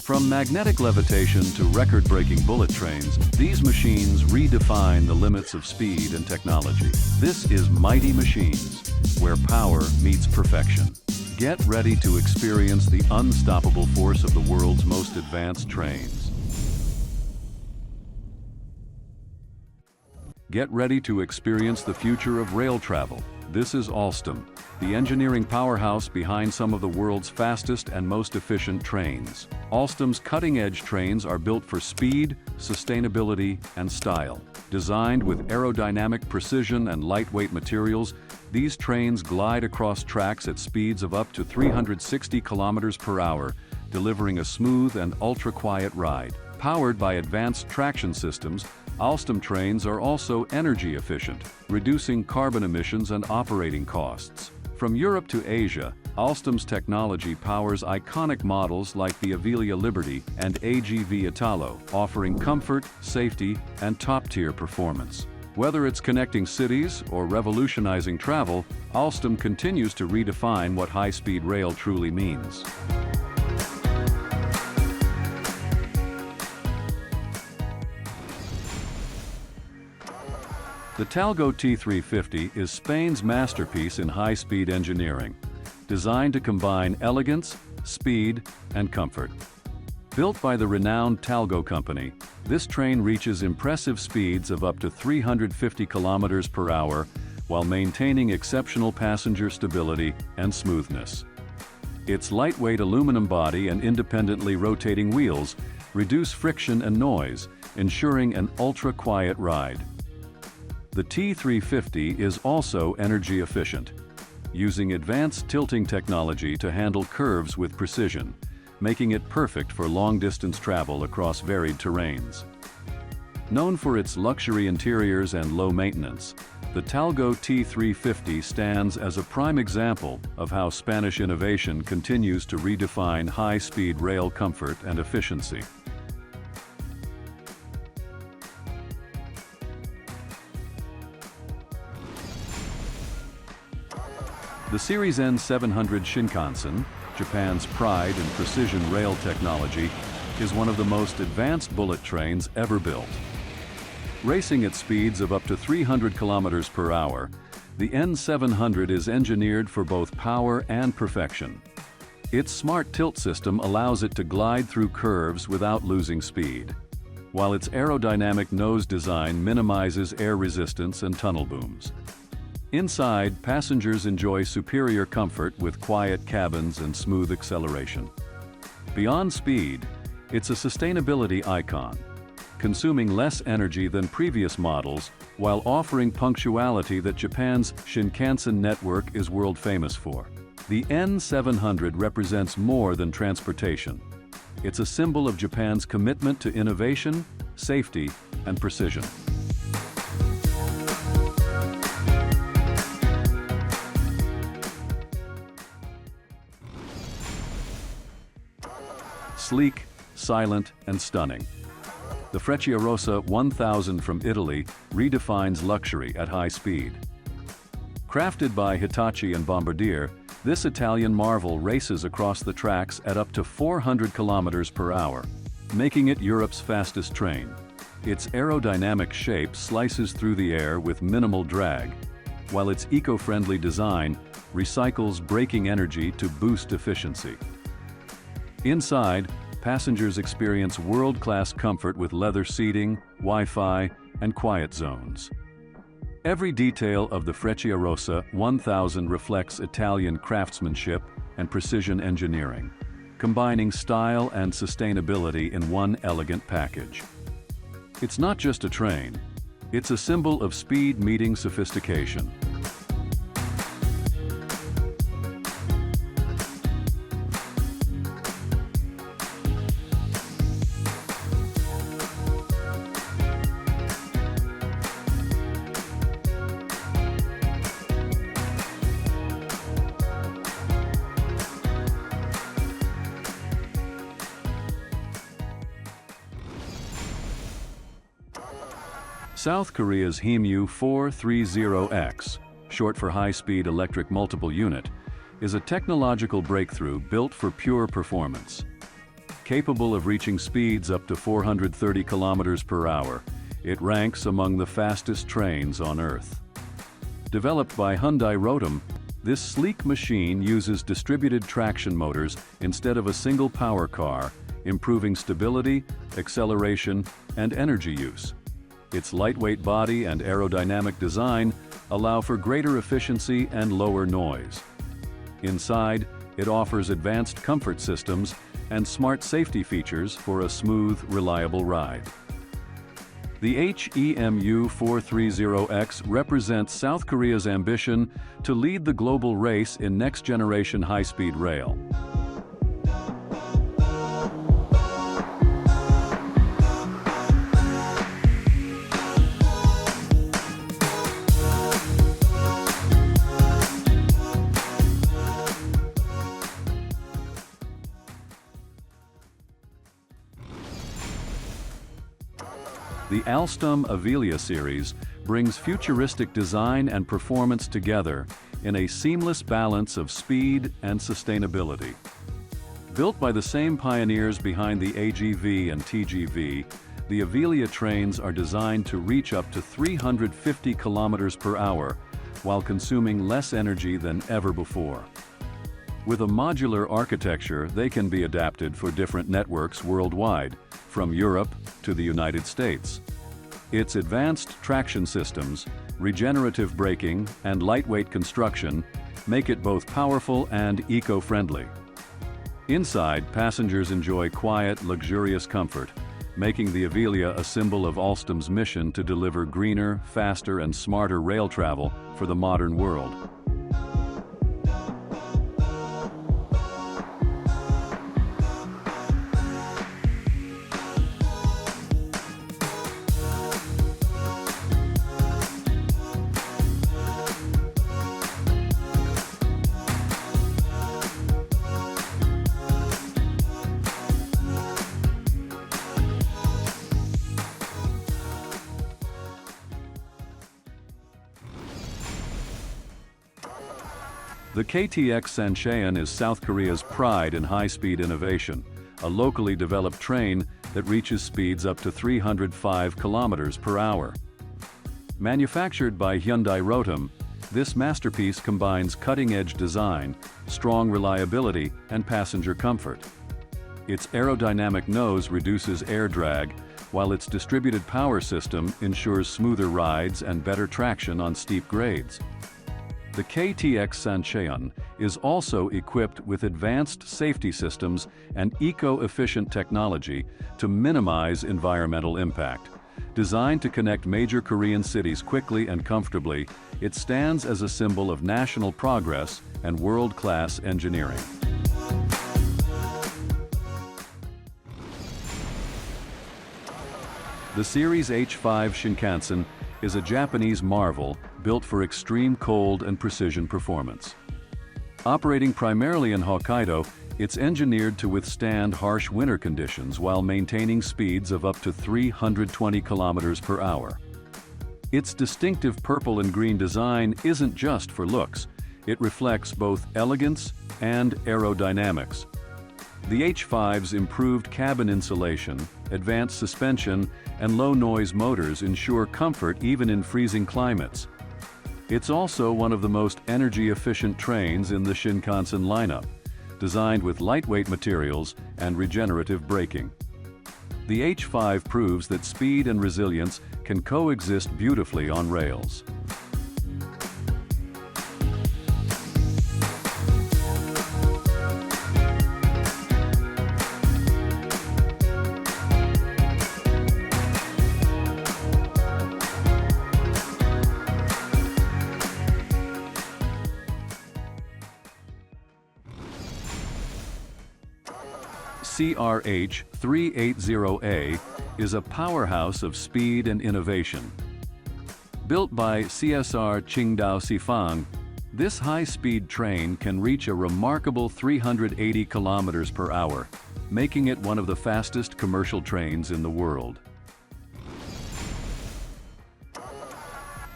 From magnetic levitation to record-breaking bullet trains, these machines redefine the limits of speed and technology. This is Mighty Machines, where power meets perfection. Get ready to experience the unstoppable force of the world's most advanced trains. Get ready to experience the future of rail travel. This is Alstom, the engineering powerhouse behind some of the world's fastest and most efficient trains. Alstom's cutting-edge trains are built for speed, sustainability, and style. Designed with aerodynamic precision and lightweight materials, these trains glide across tracks at speeds of up to 360 kilometers per hour, delivering a smooth and ultra-quiet ride. Powered by advanced traction systems, Alstom trains are also energy efficient, reducing carbon emissions and operating costs. From Europe to Asia, Alstom's technology powers iconic models like the Avelia Liberty and AGV Italo, offering comfort, safety, and top-tier performance. Whether it's connecting cities or revolutionizing travel, Alstom continues to redefine what high-speed rail truly means. The Talgo T350 is Spain's masterpiece in high-speed engineering, designed to combine elegance, speed, and comfort. Built by the renowned Talgo company, this train reaches impressive speeds of up to 350 kilometers per hour while maintaining exceptional passenger stability and smoothness. Its lightweight aluminum body and independently rotating wheels reduce friction and noise, ensuring an ultra-quiet ride. The T350 is also energy efficient, using advanced tilting technology to handle curves with precision, making it perfect for long-distance travel across varied terrains. Known for its luxury interiors and low maintenance, the Talgo T350 stands as a prime example of how Spanish innovation continues to redefine high-speed rail comfort and efficiency. The Series N700 Shinkansen, Japan's pride in precision rail technology, is one of the most advanced bullet trains ever built. Racing at speeds of up to 300 kilometers per hour, the N700 is engineered for both power and perfection. Its smart tilt system allows it to glide through curves without losing speed, while its aerodynamic nose design minimizes air resistance and tunnel booms. Inside, passengers enjoy superior comfort with quiet cabins and smooth acceleration. Beyond speed, it's a sustainability icon, consuming less energy than previous models while offering punctuality that Japan's Shinkansen network is world famous for. The N700 represents more than transportation. It's a symbol of Japan's commitment to innovation, safety, and precision. Sleek, silent, and stunning. The Frecciarossa 1000 from Italy redefines luxury at high speed. Crafted by Hitachi and Bombardier, this Italian marvel races across the tracks at up to 400 kilometers per hour, making it Europe's fastest train. Its aerodynamic shape slices through the air with minimal drag, while its eco-friendly design recycles braking energy to boost efficiency. Inside, passengers experience world-class comfort with leather seating, Wi-Fi, and quiet zones. Every detail of the Frecciarossa 1000 reflects Italian craftsmanship and precision engineering, combining style and sustainability in one elegant package. It's not just a train, it's a symbol of speed meeting sophistication. South Korea's HEMU 430X, short for High-Speed Electric Multiple Unit, is a technological breakthrough built for pure performance. Capable of reaching speeds up to 430 kilometers per hour, it ranks among the fastest trains on Earth. Developed by Hyundai Rotem, this sleek machine uses distributed traction motors instead of a single power car, improving stability, acceleration, and energy use. Its lightweight body and aerodynamic design allow for greater efficiency and lower noise. Inside, it offers advanced comfort systems and smart safety features for a smooth, reliable ride. The HEMU 430X represents South Korea's ambition to lead the global race in next-generation high-speed rail. The Alstom Avelia series brings futuristic design and performance together in a seamless balance of speed and sustainability. Built by the same pioneers behind the AGV and TGV, the Avelia trains are designed to reach up to 350 kilometers per hour while consuming less energy than ever before. With a modular architecture, they can be adapted for different networks worldwide, from Europe to the United States. Its advanced traction systems, regenerative braking, and lightweight construction make it both powerful and eco-friendly. Inside, passengers enjoy quiet, luxurious comfort, making the Avelia a symbol of Alstom's mission to deliver greener, faster, and smarter rail travel for the modern world. The KTX-Sancheon is South Korea's pride in high-speed innovation, a locally developed train that reaches speeds up to 305 kilometers per hour. Manufactured by Hyundai Rotem, this masterpiece combines cutting-edge design, strong reliability, and passenger comfort. Its aerodynamic nose reduces air drag, while its distributed power system ensures smoother rides and better traction on steep grades. The KTX-Sancheon is also equipped with advanced safety systems and eco-efficient technology to minimize environmental impact. Designed to connect major Korean cities quickly and comfortably, it stands as a symbol of national progress and world-class engineering. The Series H5 Shinkansen is a Japanese marvel built for extreme cold and precision performance. Operating primarily in Tokaido, it's engineered to withstand harsh winter conditions while maintaining speeds of up to 320 kilometers per hour. Its distinctive purple and green design isn't just for looks, it reflects both elegance and aerodynamics. The H5's improved cabin insulation, advanced suspension, and low-noise motors ensure comfort even in freezing climates. It's also one of the most energy-efficient trains in the Shinkansen lineup, designed with lightweight materials and regenerative braking. The H5 proves that speed and resilience can coexist beautifully on rails. CRH 380A is a powerhouse of speed and innovation. Built by CSR Qingdao Xifang, this high-speed train can reach a remarkable 380 kilometers per hour, making it one of the fastest commercial trains in the world.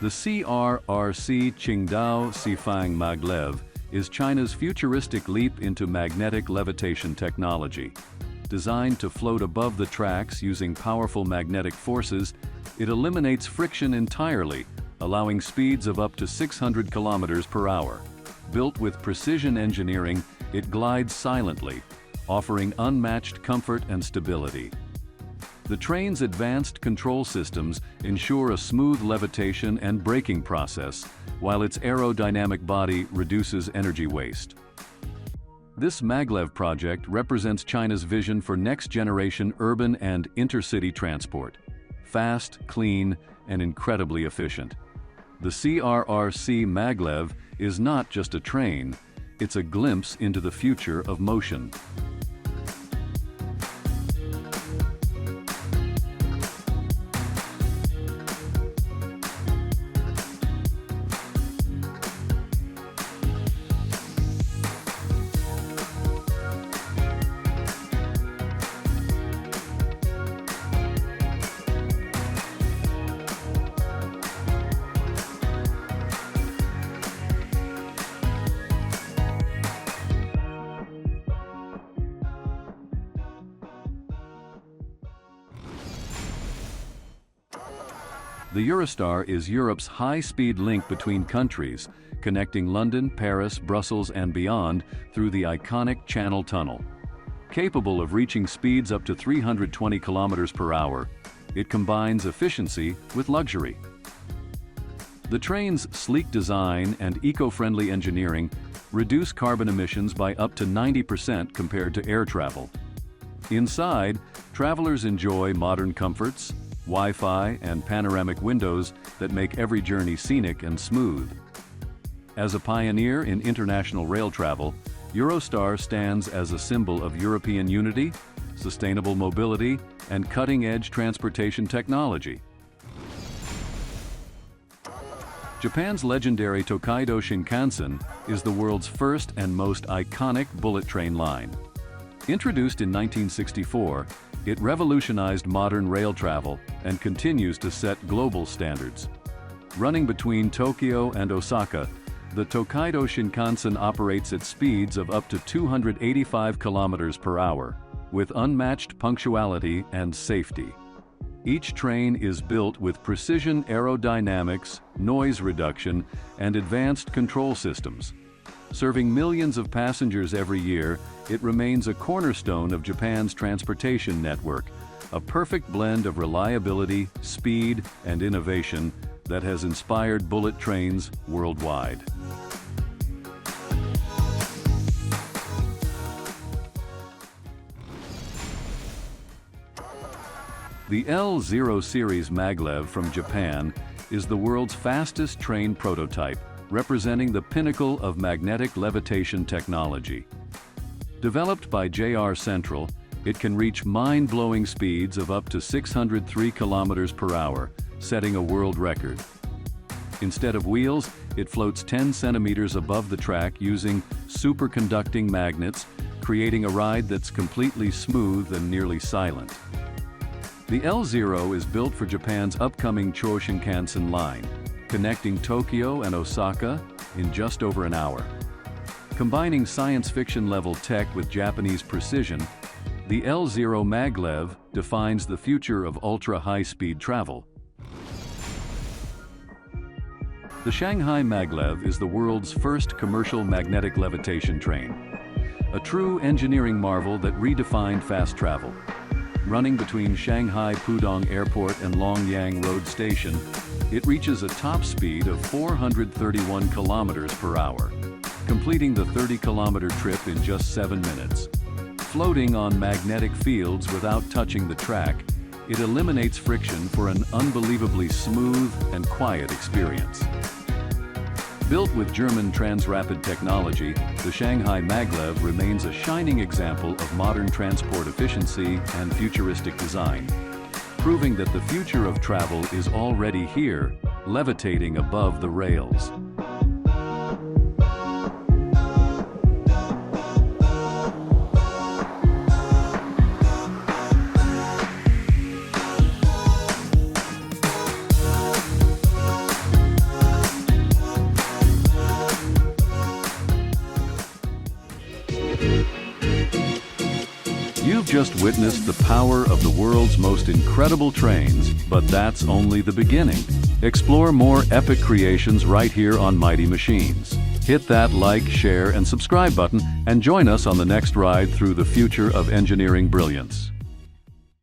The CRRC Qingdao Xifang maglev is China's futuristic leap into magnetic levitation technology. Designed to float above the tracks using powerful magnetic forces, it eliminates friction entirely, allowing speeds of up to 600 kilometers per hour. Built with precision engineering, it glides silently, offering unmatched comfort and stability. The train's advanced control systems ensure a smooth levitation and braking process, while its aerodynamic body reduces energy waste. This maglev project represents China's vision for next-generation urban and intercity transport. Fast, clean, and incredibly efficient. The CRRC maglev is not just a train, it's a glimpse into the future of motion. The Eurostar is Europe's high-speed link between countries, connecting London, Paris, Brussels, and beyond through the iconic Channel Tunnel. Capable of reaching speeds up to 320 kilometers per hour, it combines efficiency with luxury. The train's sleek design and eco-friendly engineering reduce carbon emissions by up to 90% compared to air travel. Inside, travelers enjoy modern comforts, Wi-Fi, and panoramic windows that make every journey scenic and smooth. As a pioneer in international rail travel, Eurostar stands as a symbol of European unity, sustainable mobility, and cutting-edge transportation technology. Japan's legendary Tokaido Shinkansen is the world's first and most iconic bullet train line. Introduced in 1964, it revolutionized modern rail travel and continues to set global standards. Running between Tokyo and Osaka, the Tokaido Shinkansen operates at speeds of up to 285 kilometers per hour, with unmatched punctuality and safety. Each train is built with precision aerodynamics, noise reduction, and advanced control systems. Serving millions of passengers every year, it remains a cornerstone of Japan's transportation network, a perfect blend of reliability, speed, and innovation that has inspired bullet trains worldwide. The L0 series maglev from Japan is the world's fastest train prototype, representing the pinnacle of magnetic levitation technology. Developed by JR Central, it can reach mind-blowing speeds of up to 603 kilometers per hour, setting a world record. Instead of wheels, it floats 10 centimeters above the track using superconducting magnets, creating a ride that's completely smooth and nearly silent. The L0 is built for Japan's upcoming H5 Shinkansen line, connecting Tokyo and Osaka in just over an hour. Combining science fiction level tech with Japanese precision, the L0 maglev defines the future of ultra-high-speed travel. The Shanghai maglev is the world's first commercial magnetic levitation train, a true engineering marvel that redefined fast travel. Running between Shanghai Pudong Airport and Longyang Road Station, it reaches a top speed of 431 kilometers per hour, completing the 30-kilometer trip in just 7 minutes. Floating on magnetic fields without touching the track, it eliminates friction for an unbelievably smooth and quiet experience. Built with German Transrapid technology, the Shanghai maglev remains a shining example of modern transport efficiency and futuristic design, proving that the future of travel is already here, levitating above the rails. You've just witnessed the power of the world's most incredible trains, but that's only the beginning. Explore more epic creations right here on Mighty Machines. Hit that like, share, and subscribe button and join us on the next ride through the future of engineering brilliance.